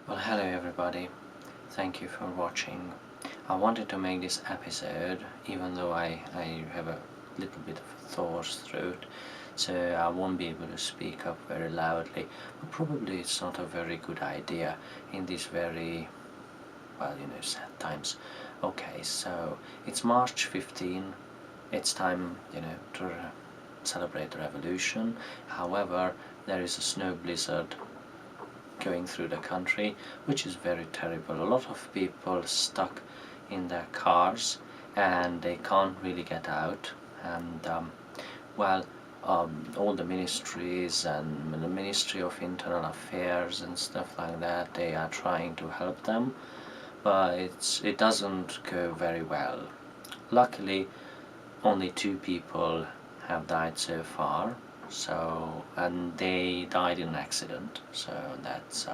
Well, hello everybody. Thank you for watching. I wanted to make this episode even though I have a little bit of a hoarse throat, so I won't be able to speak up very loudly, but probably it's not a very good idea in these very, well, sad times. Okay, so it's March 15. It's time, to celebrate the revolution. However, there is a snow blizzard going through the country, which is very terrible. A lot of people stuck in their cars and they can't really get out. And well, all the ministries and the Ministry of Internal Affairs and stuff like that, they are trying to help them, but it doesn't go very well. Luckily, only 2 people have died so far, and they died in an accident, so that's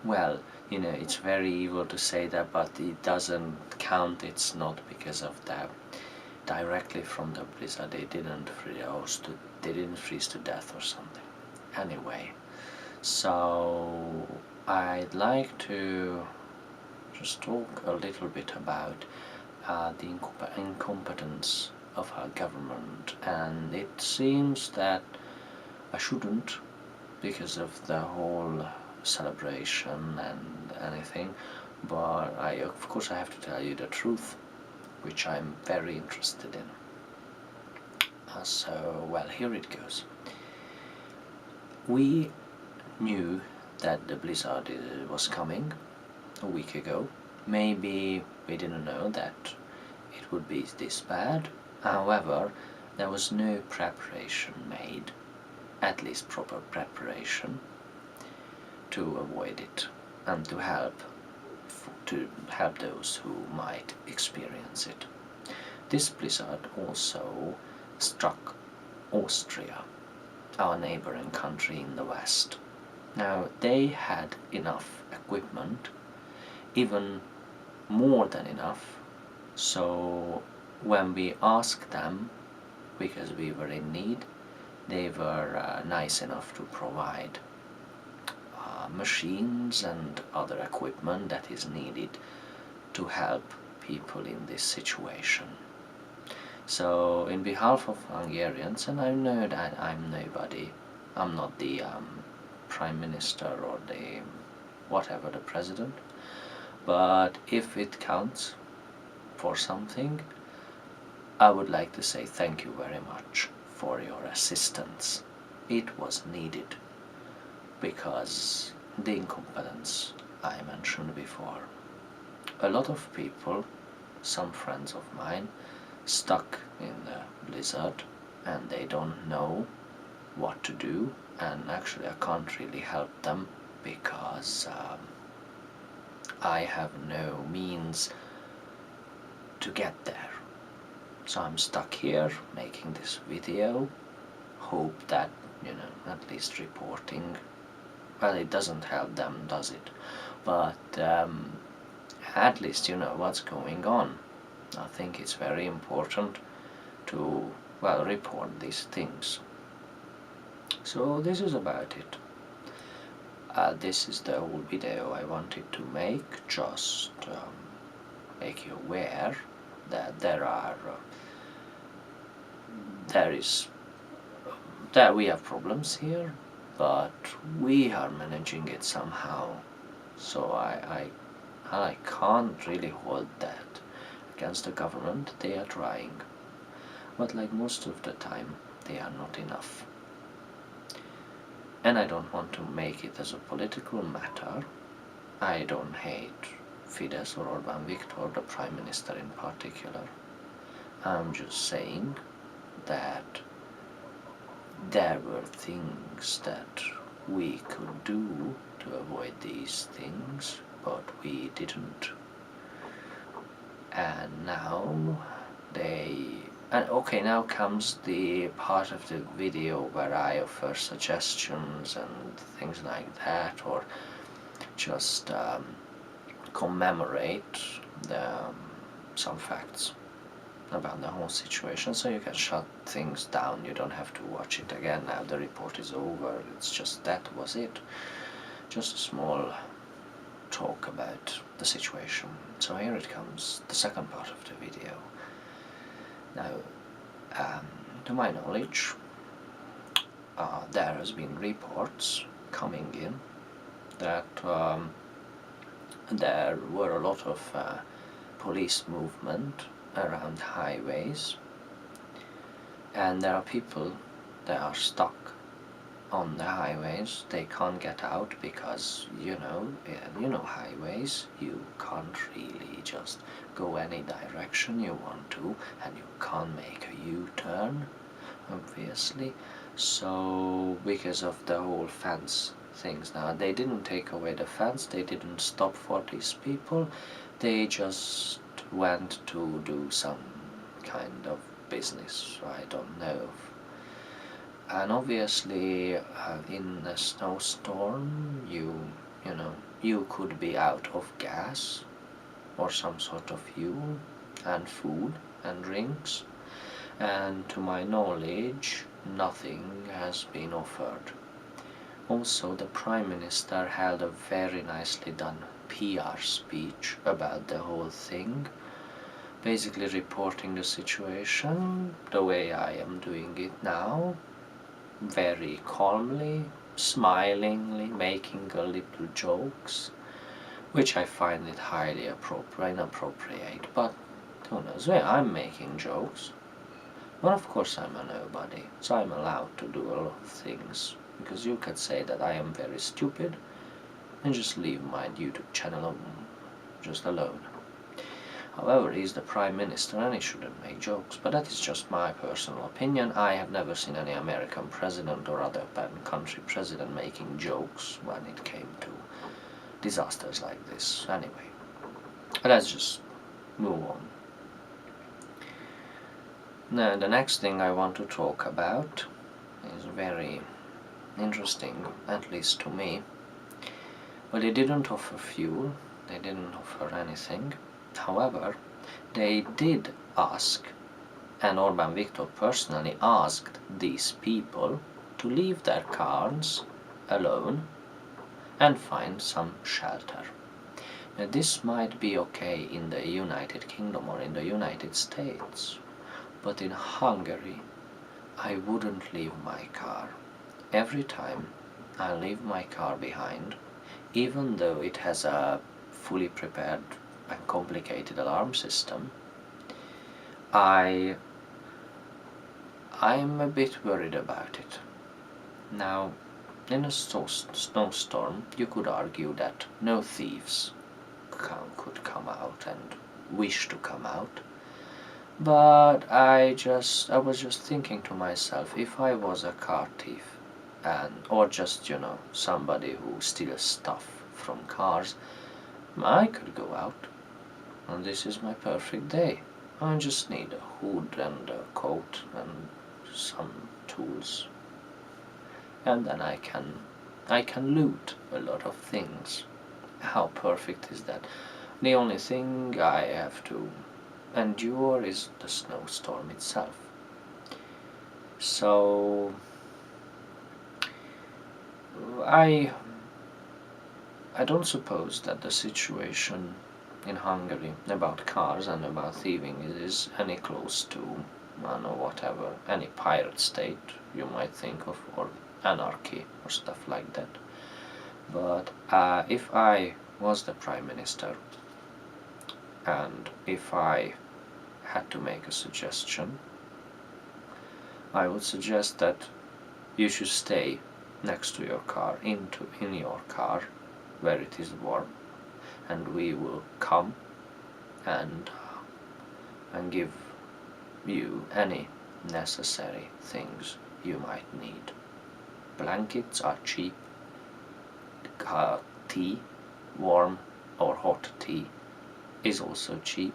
well, it's very evil to say that, but it doesn't count. It's not because of that directly from the blizzard. They didn't freeze to death or something. Anyway, so I'd like to just talk a little bit about the incompetence of our government, and it seems that I shouldn't, because of the whole celebration and anything, but of course I have to tell you the truth, which I'm very interested in. Well, here it goes. We knew that the blizzard was coming a week ago. Maybe we didn't know that it would be this bad. However, there was no preparation made, at least proper preparation, to avoid it and to help those who might experience it. This blizzard also struck Austria, our neighboring country in the west. Now, they had enough equipment, even more than enough, so when we asked them, because we were in need, they were nice enough to provide machines and other equipment that is needed to help people in this situation. So in behalf of Hungarians, and I know that I'm nobody, I'm not the Prime Minister or the whatever, the President, but if it counts for something, I would like to say thank you very much for your assistance. It was needed because the incompetence I mentioned before. A lot of people, some friends of mine, stuck in the blizzard and they don't know what to do, and actually I can't really help them because I have no means to get there. So I'm stuck here making this video, hope that, at least reporting, well, it doesn't help them, does it? But at least you know what's going on. I think it's very important to, well, report these things. So this is about it. This is the whole video I wanted to make, just make you aware that that we have problems here, but we are managing it somehow. So I can't really hold that against the government. They are trying, but like most of the time, they are not enough. And I don't want to make it as a political matter. I don't hate Fidesz or Orbán Viktor, the Prime Minister in particular. I'm just saying that there were things that we could do to avoid these things, but we didn't. And now okay, now comes the part of the video where I offer suggestions and things like that, or just commemorate some facts about the whole situation, so you can shut things down. You don't have to watch it again now the report is over. It's just, that was it. Just a small talk about the situation. So here it comes, the second part of the video. Now, to my knowledge, there has been reports coming in that there were a lot of police movement around highways, and there are people that are stuck on the highways. They can't get out because you know highways, you can't really just go any direction you want to, and you can't make a U-turn, obviously. So because of the whole fence things, now they didn't take away the fence, they didn't stop for these people, they just went to do some kind of business, I don't know. And obviously in a snowstorm you could be out of gas or some sort of fuel and food and drinks, and to my knowledge nothing has been offered. Also, the Prime Minister held a very nicely done PR speech about the whole thing, basically reporting the situation the way I am doing it now, very calmly, smilingly, making a little jokes, which I find it highly inappropriate, but who knows, well, I'm making jokes. But of course I'm a nobody, so I'm allowed to do a lot of things, because you could say that I am very stupid and just leave my YouTube channel just alone. However, he's the Prime Minister and he shouldn't make jokes, but that is just my personal opinion. I have never seen any American president or other country president making jokes when it came to disasters like this. Anyway, let's just move on. Now, the next thing I want to talk about is very interesting, at least to me. Well, they didn't offer fuel, they didn't offer anything. However, they did ask, and Orbán Viktor personally asked these people to leave their cars alone and find some shelter. Now, this might be okay in the United Kingdom or in the United States, but in Hungary I wouldn't leave my car. Every time I leave my car behind, even though it has a fully prepared and complicated alarm system, I'm a bit worried about it. Now, in a snowstorm, you could argue that no thieves could come out and wish to come out, but I was just thinking to myself, if I was a car thief, or just somebody who steals stuff from cars, I could go out, and this is my perfect day. I just need a hood and a coat and some tools, and then I can loot a lot of things. How perfect is that? The only thing I have to endure is the snowstorm itself. So I don't suppose that the situation in Hungary about cars and about thieving is any close to, I don't know, whatever, any pirate state you might think of, or anarchy or stuff like that. But if I was the Prime Minister, and if I had to make a suggestion, I would suggest that you should stay next to your car, in your car, where it is warm, and we will come and give you any necessary things you might need. Blankets are cheap, tea, warm or hot tea, is also cheap.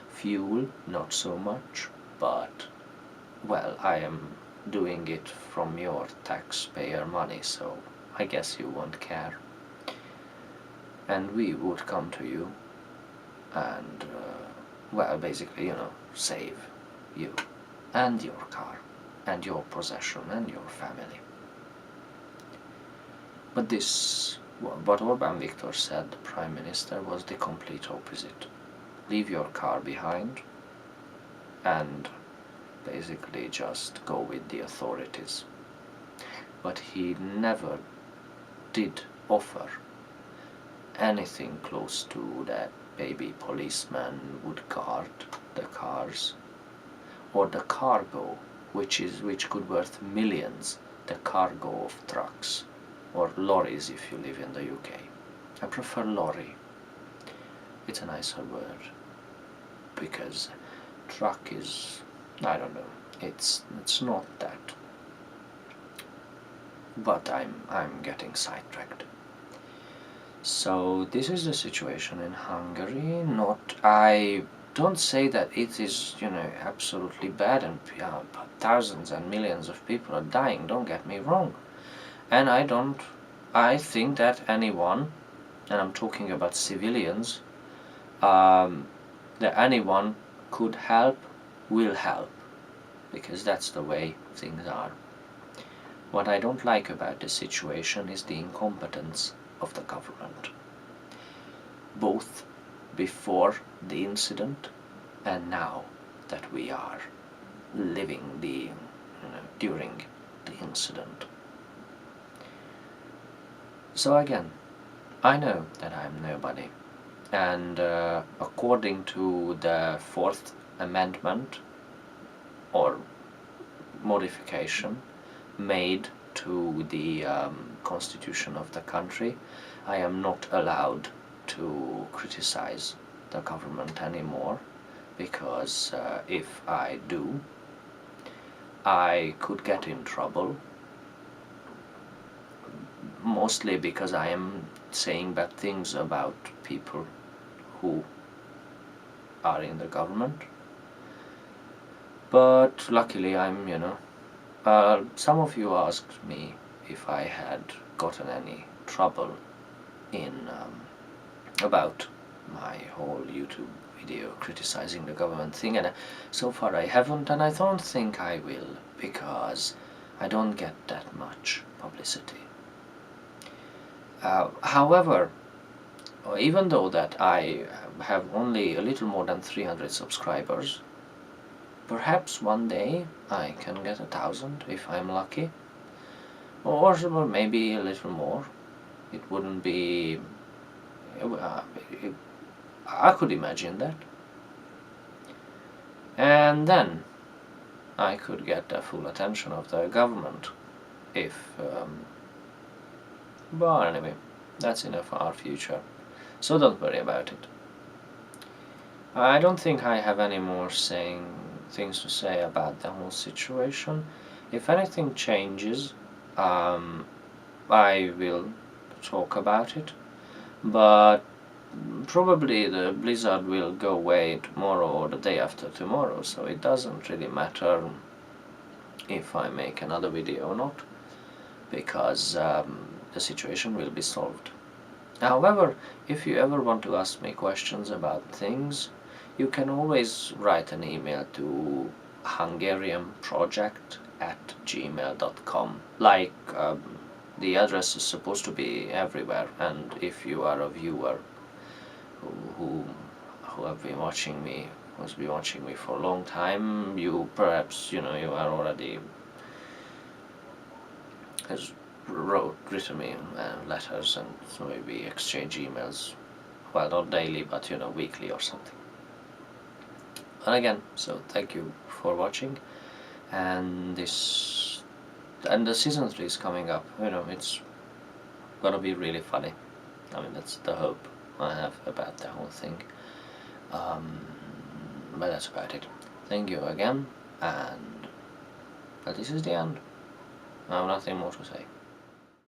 Fuel, not so much, but, well, I am doing it from your taxpayer money, so I guess you won't care. And we would come to you and, well, basically, save you and your car and your possession and your family. But this What Orbán Viktor said, the Prime Minister, was the complete opposite. Leave your car behind and basically just go with the authorities. But he never did offer anything close to that baby policeman would guard the cars, or the cargo, which could worth millions, the cargo of trucks or lorries if you live in the UK. I prefer lorry. It's a nicer word, because truck is, I don't know, it's not that. But I'm getting sidetracked. So this is the situation in Hungary. I don't say that it is, absolutely bad and thousands and millions of people are dying, don't get me wrong. And I think that anyone, and I'm talking about civilians, that anyone could help, will help, because that's the way things are. What I don't like about this situation is the incompetence of the government, both before the incident and now that we are living during the incident. So again, I know that I'm nobody, and according to the Fourth Amendment or modification made to the constitution of the country, I am not allowed to criticize the government anymore, because if I do, I could get in trouble, mostly because I am saying bad things about people who are in the government. But luckily I'm, some of you asked me if I had gotten any trouble in about my whole YouTube video criticizing the government thing, and so far I haven't, and I don't think I will, because I don't get that much publicity. However, even though that I have only a little more than 300 subscribers, perhaps one day I can get 1,000 if I'm lucky, or maybe a little more. It wouldn't be... I could imagine that. And then I could get the full attention of the government if... but anyway, that's in a far future, so don't worry about it. I don't think I have any more things to say about the whole situation. If anything changes, I will talk about it, but probably the blizzard will go away tomorrow or the day after tomorrow, so it doesn't really matter if I make another video or not, because the situation will be solved. However, if you ever want to ask me questions about things, you can always write an email to hungarianproject@gmail.com. Like, the address is supposed to be everywhere, and if you are a viewer who have been watching me, who's been watching me for a long time, you perhaps, you are already has written me letters, and so maybe exchange emails, well, not daily, but weekly or something. And again, so thank you for watching, and the season 3 is coming up. It's gonna be really funny. I mean, that's the hope I have about the whole thing. But that's about it. Thank you again, and this is the end. I have nothing more to say.